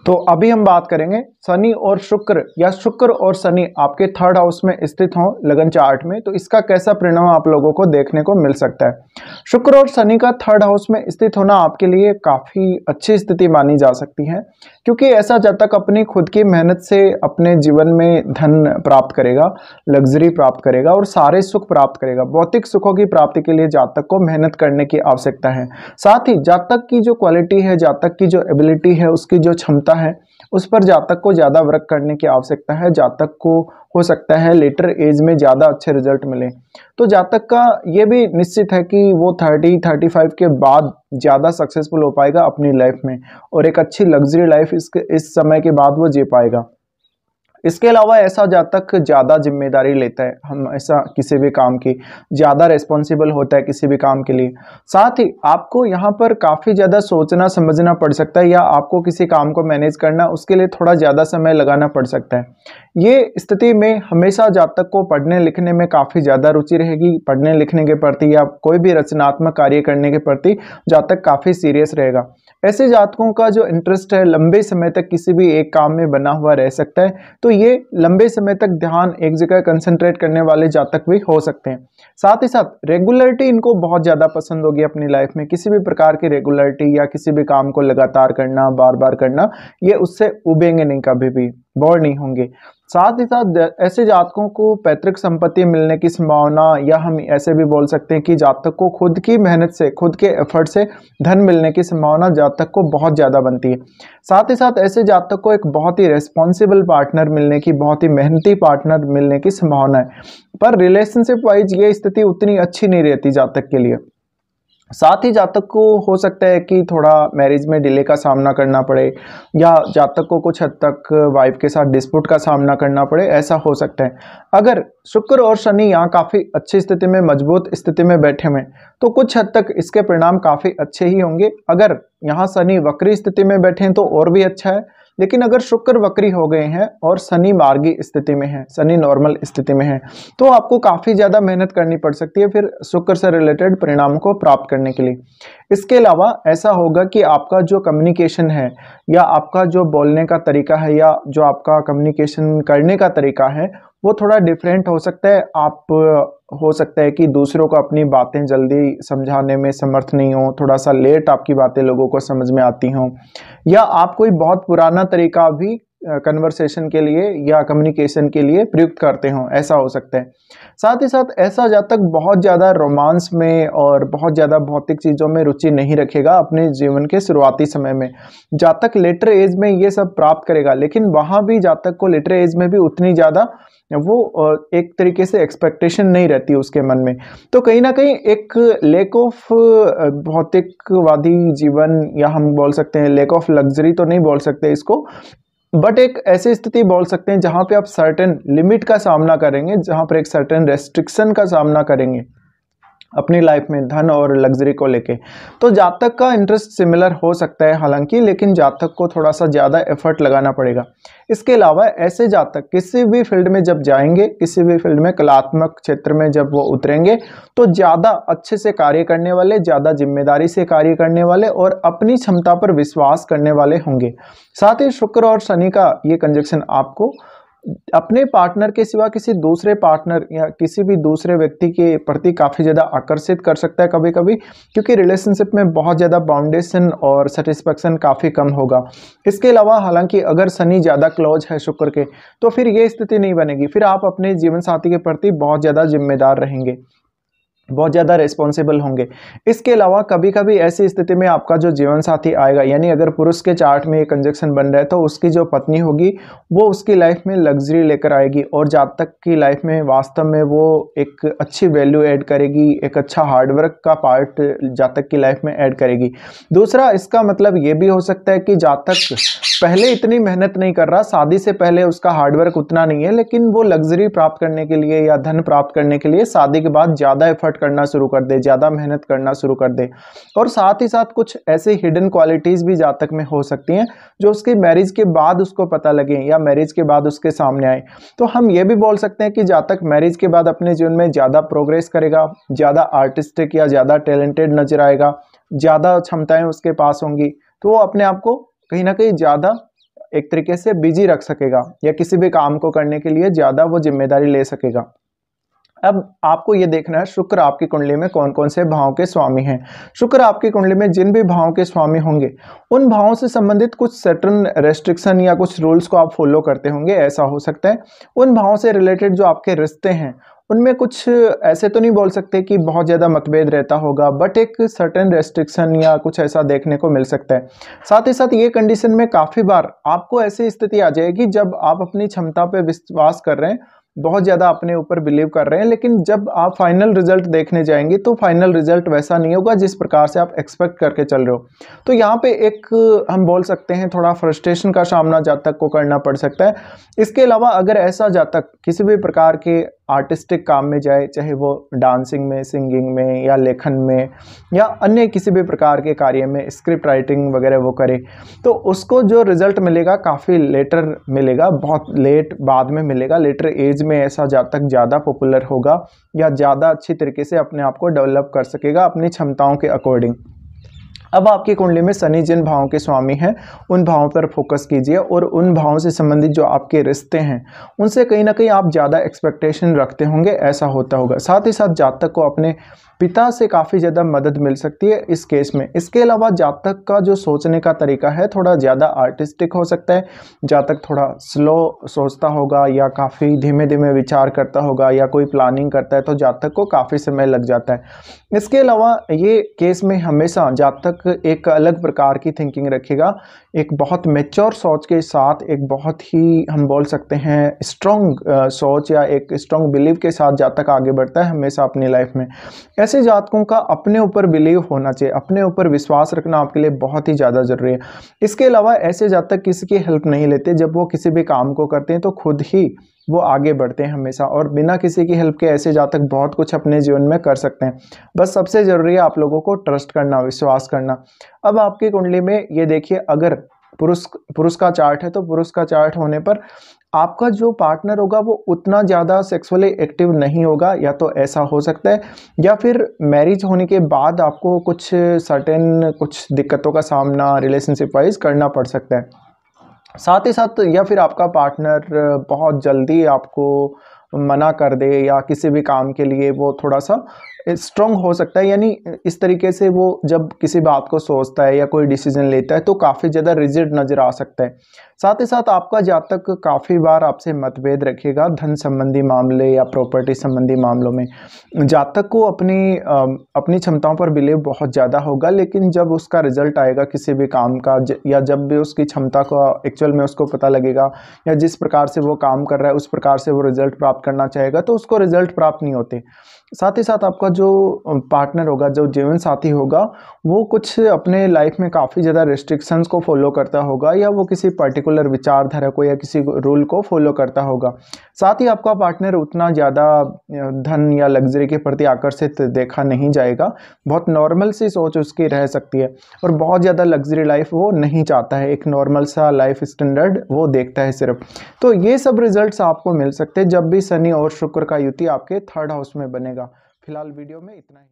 तो अभी हम बात करेंगे शनि और शुक्र या शुक्र और शनि आपके थर्ड हाउस में स्थित हों लगन चार्ट में, तो इसका कैसा परिणाम आप लोगों को देखने को मिल सकता है। शुक्र और शनि का थर्ड हाउस में स्थित होना आपके लिए काफ़ी अच्छी स्थिति मानी जा सकती है, क्योंकि ऐसा जातक अपनी खुद की मेहनत से अपने जीवन में धन प्राप्त करेगा, लग्जरी प्राप्त करेगा और सारे सुख प्राप्त करेगा। भौतिक सुखों की प्राप्ति के लिए जातक को मेहनत करने की आवश्यकता है। साथ ही जातक की जो क्वालिटी है, जातक की जो एबिलिटी है, उसकी जो क्षमता है, उस पर जातक को ज़्यादा वर्क करने की आवश्यकता है। जातक को हो सकता है लेटर एज में ज़्यादा अच्छे रिजल्ट मिले। तो जातक का ये भी निश्चित है कि वो 30-35 के बाद ज़्यादा सक्सेसफुल हो पाएगा अपनी लाइफ में, और एक अच्छी लग्जरी लाइफ इस समय के बाद वो जी पाएगा। इसके अलावा ऐसा जातक ज़्यादा जिम्मेदारी लेता है, हम ऐसा किसी भी काम की ज़्यादा रिस्पॉन्सिबल होता है किसी भी काम के लिए। साथ ही आपको यहाँ पर काफ़ी ज़्यादा सोचना समझना पड़ सकता है, या आपको किसी काम को मैनेज करना उसके लिए थोड़ा ज़्यादा समय लगाना पड़ सकता है। ये स्थिति में हमेशा जातक को पढ़ने लिखने में काफ़ी ज़्यादा रुचि रहेगी। पढ़ने लिखने के प्रति या कोई भी रचनात्मक कार्य करने के प्रति जातक काफ़ी सीरियस रहेगा। ऐसे जातकों का जो इंटरेस्ट है लंबे समय तक किसी भी एक काम में बना हुआ रह सकता है, तो ये लंबे समय तक ध्यान एक जगह कंसंट्रेट करने वाले जातक भी हो सकते हैं। साथ ही साथ रेगुलरिटी इनको बहुत ज़्यादा पसंद होगी अपनी लाइफ में। किसी भी प्रकार की रेगुलरिटी या किसी भी काम को लगातार करना, बार बार करना, ये उससे उबेंगे नहीं, कभी भी बोर नहीं होंगे। साथ ही साथ ऐसे जातकों को पैतृक संपत्ति मिलने की संभावना, या हम ऐसे भी बोल सकते हैं कि जातक को खुद की मेहनत से, खुद के एफर्ट से धन मिलने की संभावना जातक को बहुत ज़्यादा बनती है। साथ ही साथ ऐसे जातक को एक बहुत ही रेस्पॉन्सिबल पार्टनर मिलने की, बहुत ही मेहनती पार्टनर मिलने की संभावना है। पर रिलेशनशिप वाइज ये स्थिति उतनी अच्छी नहीं रहती जातक के लिए। साथ ही जातक को हो सकता है कि थोड़ा मैरिज में डिले का सामना करना पड़े, या जातक को कुछ हद तक वाइफ के साथ डिस्प्यूट का सामना करना पड़े, ऐसा हो सकता है। अगर शुक्र और शनि यहाँ काफ़ी अच्छी स्थिति में, मजबूत स्थिति में बैठे हुए, तो कुछ हद तक इसके परिणाम काफ़ी अच्छे ही होंगे। अगर यहाँ शनि वक्री स्थिति में बैठे हैं तो और भी अच्छा है, लेकिन अगर शुक्र वक्री हो गए हैं और शनि मार्गी स्थिति में है, शनि नॉर्मल स्थिति में है, तो आपको काफ़ी ज़्यादा मेहनत करनी पड़ सकती है फिर शुक्र से रिलेटेड परिणाम को प्राप्त करने के लिए। इसके अलावा ऐसा होगा कि आपका जो कम्युनिकेशन है, या आपका जो बोलने का तरीका है, या जो आपका कम्युनिकेशन करने का तरीका है, वो थोड़ा डिफरेंट हो सकता है। आप हो सकता है कि दूसरों को अपनी बातें जल्दी समझाने में समर्थ नहीं हो, थोड़ा सा लेट आपकी बातें लोगों को समझ में आती हों, या आप कोई बहुत पुराना तरीका भी कन्वर्सेशन के लिए या कम्युनिकेशन के लिए प्रयुक्त करते हो, ऐसा हो सकता है। साथ ही साथ ऐसा जातक बहुत ज़्यादा रोमांस में और बहुत ज़्यादा भौतिक चीज़ों में रुचि नहीं रखेगा अपने जीवन के शुरुआती समय में। जातक लेटर एज में ये सब प्राप्त करेगा, लेकिन वहाँ भी जातक को लेटर एज में भी उतनी ज़्यादा वो एक तरीके से एक्सपेक्टेशन नहीं रहती उसके मन में। तो कहीं ना कहीं एक लेक ऑफ भौतिकवादी जीवन, या हम बोल सकते हैं लेक ऑफ लग्जरी तो नहीं बोल सकते इसको, बट एक ऐसी स्थिति बोल सकते हैं जहां पे आप सर्टेन लिमिट का सामना करेंगे, जहां पर एक सर्टेन रेस्ट्रिक्शन का सामना करेंगे अपनी लाइफ में धन और लग्जरी को लेके। तो जातक का इंटरेस्ट सिमिलर हो सकता है हालांकि, लेकिन जातक को थोड़ा सा ज़्यादा एफर्ट लगाना पड़ेगा। इसके अलावा ऐसे जातक किसी भी फील्ड में जब जाएंगे, किसी भी फील्ड में कलात्मक क्षेत्र में जब वो उतरेंगे, तो ज़्यादा अच्छे से कार्य करने वाले, ज़्यादा जिम्मेदारी से कार्य करने वाले और अपनी क्षमता पर विश्वास करने वाले होंगे। साथ ही शुक्र और शनि का ये कंजक्शन आपको अपने पार्टनर के सिवा किसी दूसरे पार्टनर या किसी भी दूसरे व्यक्ति के प्रति काफ़ी ज़्यादा आकर्षित कर सकता है कभी कभी, क्योंकि रिलेशनशिप में बहुत ज़्यादा बाउंडेशन और सेटिस्फेक्शन काफ़ी कम होगा। इसके अलावा हालांकि अगर शनि ज़्यादा क्लोज है शुक्र के, तो फिर ये स्थिति नहीं बनेगी, फिर आप अपने जीवन साथी के प्रति बहुत ज़्यादा जिम्मेदार रहेंगे, बहुत ज़्यादा रिस्पॉन्सिबल होंगे। इसके अलावा कभी कभी ऐसी स्थिति में आपका जो जीवन साथी आएगा, यानी अगर पुरुष के चार्ट में ये कंजक्शन बन रहा है, तो उसकी जो पत्नी होगी वो उसकी लाइफ में लग्जरी लेकर आएगी, और जातक की लाइफ में वास्तव में वो एक अच्छी वैल्यू ऐड करेगी, एक अच्छा हार्डवर्क का पार्ट जातक की लाइफ में ऐड करेगी। दूसरा, इसका मतलब ये भी हो सकता है कि जातक पहले इतनी मेहनत नहीं कर रहा, शादी से पहले उसका हार्डवर्क उतना नहीं है, लेकिन वो लग्जरी प्राप्त करने के लिए या धन प्राप्त करने के लिए शादी के बाद ज़्यादा एफर्ट करना शुरू कर दे, ज़्यादा मेहनत करना शुरू कर दे। और साथ ही साथ कुछ ऐसे हिडन क्वालिटीज़ भी जातक में हो सकती हैं जो उसकी मैरिज के बाद उसको पता लगे, या मैरिज के बाद उसके सामने आए। तो हम ये भी बोल सकते हैं कि जातक मैरिज के बाद अपने जीवन में ज़्यादा प्रोग्रेस करेगा, ज़्यादा आर्टिस्टिक या ज़्यादा टैलेंटेड नजर आएगा, ज़्यादा क्षमताएं उसके पास होंगी, तो वो अपने आप को कहीं ना कहीं ज़्यादा एक तरीके से बिजी रख सकेगा या किसी भी काम को करने के लिए ज़्यादा वो जिम्मेदारी ले सकेगा। अब आपको ये देखना है शुक्र आपकी कुंडली में कौन कौन से भावों के स्वामी हैं। शुक्र आपकी कुंडली में जिन भी भावों के स्वामी होंगे उन भावों से संबंधित कुछ सर्टेन रेस्ट्रिक्शन या कुछ रूल्स को आप फॉलो करते होंगे। ऐसा हो सकता है उन भावों से रिलेटेड जो आपके रिश्ते हैं उनमें कुछ ऐसे तो नहीं बोल सकते कि बहुत ज़्यादा मतभेद रहता होगा, बट एक सर्टेन रेस्ट्रिक्शन या कुछ ऐसा देखने को मिल सकता है। साथ ही साथ ये कंडीशन में काफ़ी बार आपको ऐसी स्थिति आ जाएगी जब आप अपनी क्षमता पे विश्वास कर रहे हैं, बहुत ज़्यादा अपने ऊपर बिलीव कर रहे हैं, लेकिन जब आप फाइनल रिजल्ट देखने जाएंगे तो फाइनल रिजल्ट वैसा नहीं होगा जिस प्रकार से आप एक्सपेक्ट करके चल रहे हो। तो यहाँ पे एक हम बोल सकते हैं थोड़ा फ्रस्ट्रेशन का सामना जातक को करना पड़ सकता है। इसके अलावा अगर ऐसा जातक किसी भी प्रकार के आर्टिस्टिक काम में जाए, चाहे वो डांसिंग में, सिंगिंग में या लेखन में या अन्य किसी भी प्रकार के कार्य में, स्क्रिप्ट राइटिंग वगैरह वो करे, तो उसको जो रिजल्ट मिलेगा काफ़ी लेटर मिलेगा, बहुत लेट बाद में मिलेगा। लेटर एज में ऐसा जातक ज़्यादा पॉपुलर होगा या ज़्यादा अच्छी तरीके से अपने आप को डेवलप कर सकेगा अपनी क्षमताओं के अकॉर्डिंग। अब आपकी कुंडली में शनि जिन भावों के स्वामी हैं उन भावों पर फोकस कीजिए और उन भावों से संबंधित जो आपके रिश्ते हैं उनसे कहीं ना कहीं आप ज़्यादा एक्सपेक्टेशन रखते होंगे, ऐसा होता होगा। साथ ही साथ जातक को अपने पिता से काफ़ी ज़्यादा मदद मिल सकती है इस केस में। इसके अलावा जातक का जो सोचने का तरीका है थोड़ा ज़्यादा आर्टिस्टिक हो सकता है। जातक थोड़ा स्लो सोचता होगा या काफ़ी धीमे धीमे विचार करता होगा या कोई प्लानिंग करता है तो जातक को काफ़ी समय लग जाता है। इसके अलावा ये केस में हमेशा जातक एक अलग प्रकार की थिंकिंग रखेगा, एक बहुत मैच्योर सोच के साथ, एक बहुत ही हम बोल सकते हैं स्ट्रॉन्ग सोच या एक स्ट्रॉन्ग बिलीव के साथ जातक आगे बढ़ता है हमेशा अपनी लाइफ में। ऐसे जातकों का अपने ऊपर बिलीव होना चाहिए, अपने ऊपर विश्वास रखना आपके लिए बहुत ही ज़्यादा ज़रूरी है। इसके अलावा ऐसे जातक किसी की हेल्प नहीं लेते, जब वो किसी भी काम को करते हैं तो खुद ही वो आगे बढ़ते हैं हमेशा, और बिना किसी की हेल्प के ऐसे जातक बहुत कुछ अपने जीवन में कर सकते हैं। बस सबसे ज़रूरी है आप लोगों को ट्रस्ट करना, विश्वास करना। अब आपकी कुंडली में ये देखिए, अगर पुरुष का चार्ट है तो पुरुष का चार्ट होने पर आपका जो पार्टनर होगा वो उतना ज़्यादा सेक्सुअली एक्टिव नहीं होगा, या तो ऐसा हो सकता है, या फिर मैरिज होने के बाद आपको कुछ सर्टेन कुछ दिक्कतों का सामना रिलेशनशिप वाइज करना पड़ सकता है। साथ ही साथ या फिर आपका पार्टनर बहुत जल्दी आपको मना कर दे या किसी भी काम के लिए वो थोड़ा सा स्ट्रॉन्ग हो सकता है, यानी इस तरीके से वो जब किसी बात को सोचता है या कोई डिसीजन लेता है तो काफ़ी ज़्यादा रिजिड नज़र आ सकता है। साथ ही साथ आपका जातक काफ़ी बार आपसे मतभेद रखेगा धन संबंधी मामले या प्रॉपर्टी संबंधी मामलों में। जातक को अपनी क्षमताओं पर बिलीव बहुत ज़्यादा होगा, लेकिन जब उसका रिजल्ट आएगा किसी भी काम का या जब भी उसकी क्षमता को एक्चुअल में उसको पता लगेगा या जिस प्रकार से वो काम कर रहा है उस प्रकार से वो रिजल्ट प्राप्त करना चाहेगा तो उसको रिजल्ट प्राप्त नहीं होते। साथ ही साथ आपका जो पार्टनर होगा, जो जीवन साथी होगा, वो कुछ अपने लाइफ में काफ़ी ज़्यादा रिस्ट्रिक्शंस को फॉलो करता होगा या वो किसी पर्टिकुलर विचारधारा को या किसी रूल को फॉलो करता होगा। साथ ही आपका पार्टनर उतना ज़्यादा धन या लग्जरी के प्रति आकर्षित देखा नहीं जाएगा, बहुत नॉर्मल सी सोच उसकी रह सकती है और बहुत ज़्यादा लग्जरी लाइफ वो नहीं चाहता है, एक नॉर्मल सा लाइफ स्टैंडर्ड वो देखता है सिर्फ। तो ये सब रिजल्ट्स आपको मिल सकते हैं जब भी शनि और शुक्र का युति आपके थर्ड हाउस में बनेगा। फिलहाल वीडियो में इतना ही।